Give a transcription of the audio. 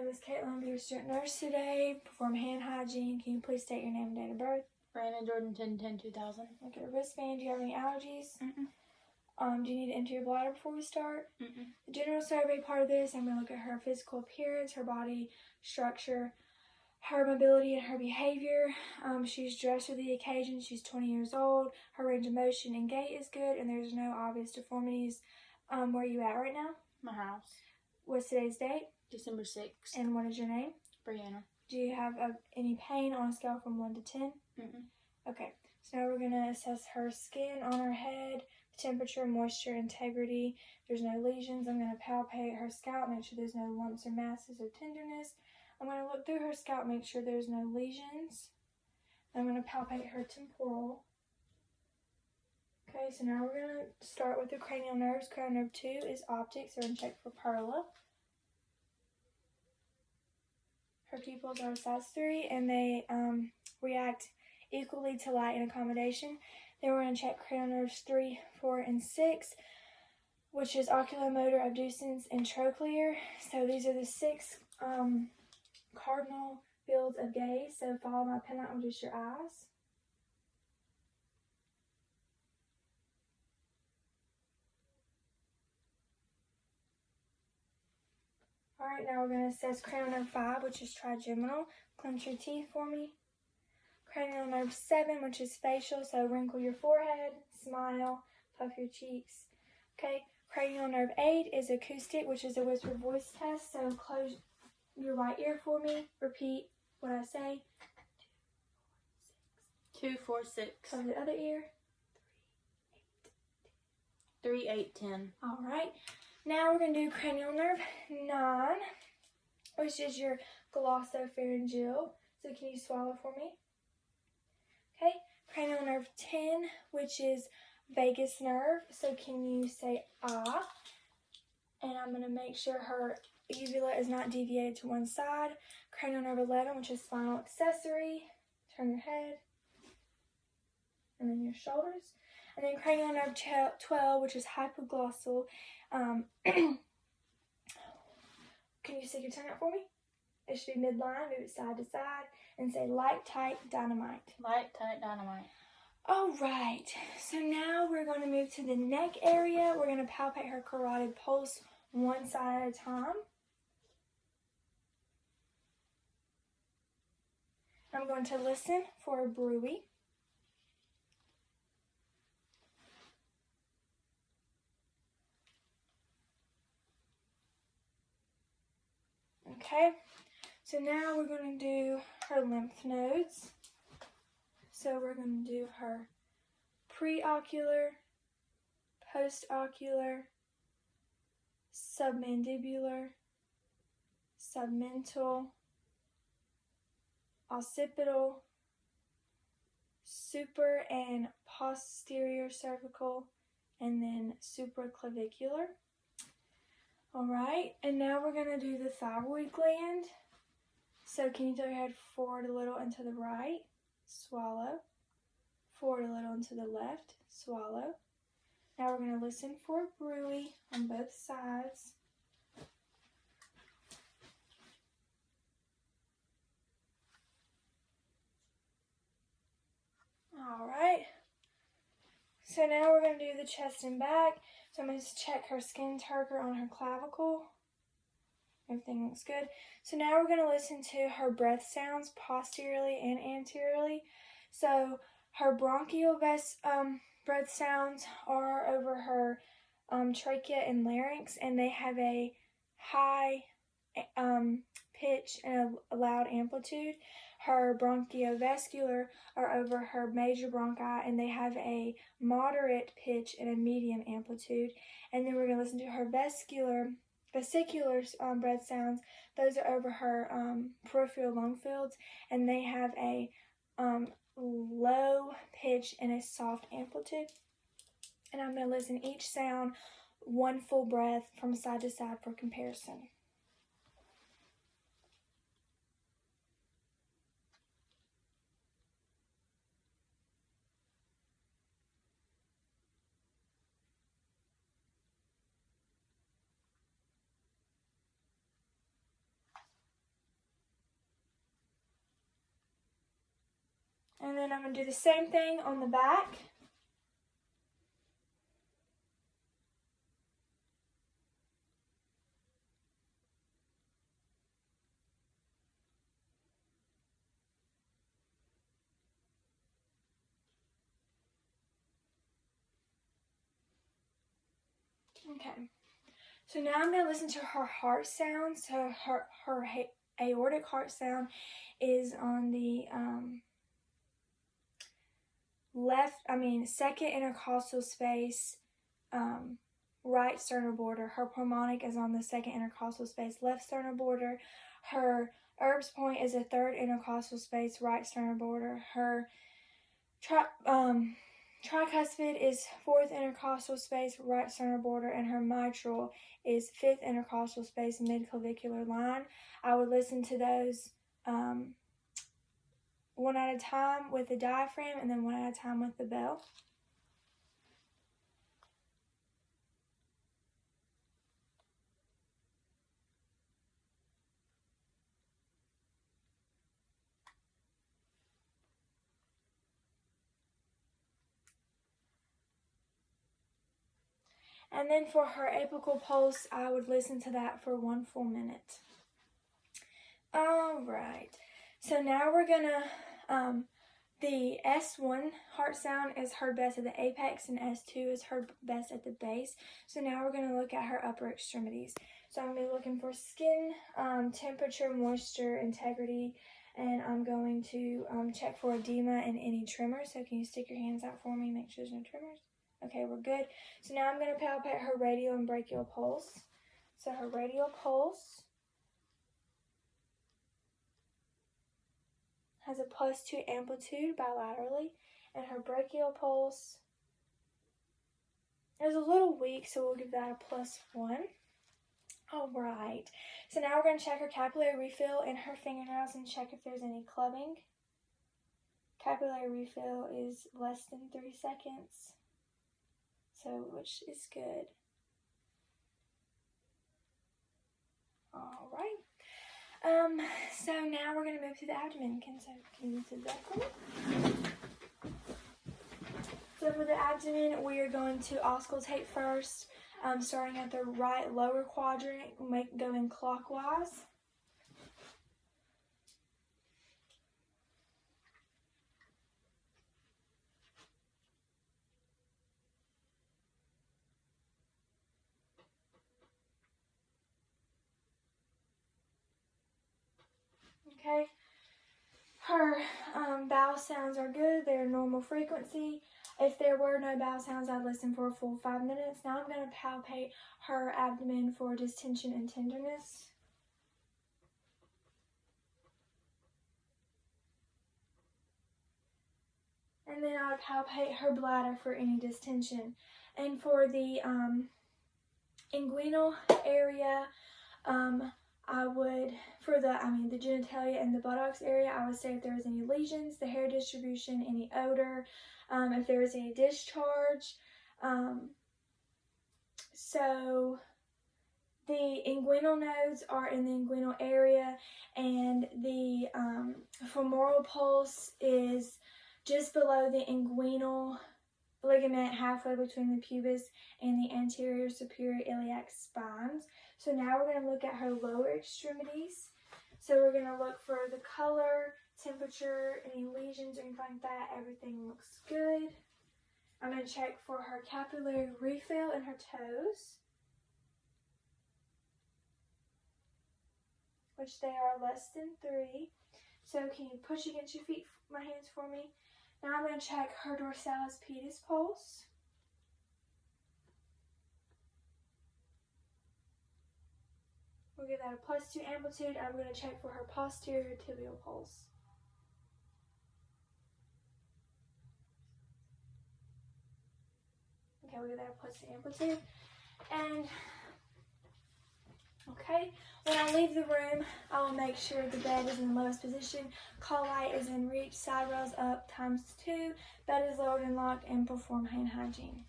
name is Caitlin. I'll be your student nurse today. Perform hand hygiene. Can you please state your name and date of birth? Brandon Jordan 10/10/2000. Look at her wristband. Do you have any allergies? Mm-mm. Do you need to enter your bladder before we start? Mm-mm. The general survey part of this, I'm going to look at her physical appearance, her body structure, her mobility, and her behavior. She's dressed for the occasion. She's 20 years old. Her range of motion and gait is good, and there's no obvious deformities. Where are you at right now? My house. What's today's date? December 6th. And what is your name? Brianna. Do you have any pain on a scale from 1 to 10? Mm-mm. Okay, so now we're going to assess her skin on her head, temperature, moisture, integrity. There's no lesions. I'm going to palpate her scalp, make sure there's no lumps or masses or tenderness. I'm going to look through her scalp, make sure there's no lesions. I'm going to palpate her temporal. Okay, so now we're going to start with the cranial nerves. Cranial nerve 2 is optic, so we're going to check for perla. Her pupils are size 3, and they react equally to light and accommodation. Then we're going to check cranial nerves 3, 4, and 6, which is oculomotor, abducens, and trochlear. So these are the 6 cardinal fields of gaze. So follow my pen light with just your eyes. Alright, now we're going to assess cranial nerve 5, which is trigeminal. Clench your teeth for me. Cranial nerve 7, which is facial, so wrinkle your forehead, smile, puff your cheeks. Okay, cranial nerve 8 is acoustic, which is a whispered voice test, so close your right ear for me. Repeat what I say. 2, 4, 6. Cover the other ear. 3, 8, 10. Alright, now we're going to do cranial nerve 9, which is your glossopharyngeal. So can you swallow for me? Okay, cranial nerve 10, which is vagus nerve. So can you say ah? And I'm going to make sure her uvula is not deviated to one side. Cranial nerve 11, which is spinal accessory. Turn your head. And then your shoulders. And then cranial nerve 12, which is hypoglossal. Can you stick your tongue out for me? It should be midline, move it side to side, and say light, tight, dynamite. Light, tight, dynamite. Alright, so now we're going to move to the neck area. We're going to palpate her carotid pulse one side at a time. I'm going to listen for a bruit. Okay, so now we're going to do her lymph nodes. So we're going to do her preocular, postocular, submandibular, submental, occipital, super and posterior cervical, and then supraclavicular. Alright, and now we're going to do the thyroid gland. So can you tilt your head forward a little and to the right? Swallow. Forward a little and to the left. Swallow. Now we're going to listen for a bruit on both sides. Alright. So now we're going to do the chest and back. So I'm going to check her skin turgor on her clavicle. Everything looks good. So now we're going to listen to her breath sounds posteriorly and anteriorly. So her bronchial breath sounds are over her trachea and larynx, and they have a high pitch and a loud amplitude. Her bronchiovascular are over her major bronchi, and they have a moderate pitch and a medium amplitude. And then we're going to listen to her vesicular breath sounds. Those are over her peripheral lung fields, and they have a low pitch and a soft amplitude. And I'm going to listen each sound one full breath from side to side for comparison. And then I'm going to do the same thing on the back. Okay. So now I'm going to listen to her heart sound. So her aortic heart sound is on the second intercostal space, right sternal border. Her pulmonic is on the second intercostal space, left sternal border. Her Erb's point is a third intercostal space, right sternal border. Her tricuspid is fourth intercostal space, right sternal border, and her mitral is fifth intercostal space, mid-clavicular line. I would listen to those one at a time with the diaphragm and then one at a time with the bell. And then for her apical pulse, I would listen to that for 1 full minute. All right. So now we're gonna, the S1 heart sound is heard best at the apex and S2 is heard best at the base. So now we're gonna look at her upper extremities. So I'm gonna be looking for skin, temperature, moisture, integrity, and I'm going to check for edema and any tremors. So can you stick your hands out for me, make sure there's no tremors? Okay, we're good. So now I'm going to palpate her radial and brachial pulse. So her radial pulse has a +2 amplitude bilaterally, and her brachial pulse is a little weak, so we'll give that a +1. All right. So now we're going to check her capillary refill in her fingernails and check if there's any clubbing. Capillary refill is less than 3 seconds. So, which is good. All right. So now we're going to move to the abdomen. Can you move to the back for me? So for the abdomen, we are going to auscultate first, starting at the right lower quadrant, going clockwise. Okay, her bowel sounds are good. They're normal frequency. If there were no bowel sounds, I'd listen for a full 5 minutes. Now I'm going to palpate her abdomen for distension and tenderness. And then I would palpate her bladder for any distension. And for the inguinal area, I would, for the genitalia and the buttocks area, I would say if there was any lesions, the hair distribution, any odor, if there was any discharge. So the inguinal nodes are in the inguinal area, and the femoral pulse is just below the inguinal ligament, halfway between the pubis and the anterior superior iliac spines. So now we're going to look at her lower extremities. So we're going to look for the color, temperature, any lesions or anything like that. Everything looks good. I'm going to check for her capillary refill in her toes, which they are less than 3. So can you push against your feet, my hands for me? Now I'm going to check her dorsalis pedis pulse. We'll give that a +2 amplitude. I'm going to check for her posterior tibial pulse. Okay, we'll give that a +2 amplitude. And, okay, when I leave the room, I will make sure the bed is in the lowest position, call light is in reach, side rails up ×2, bed is lowered and locked, and perform hand hygiene.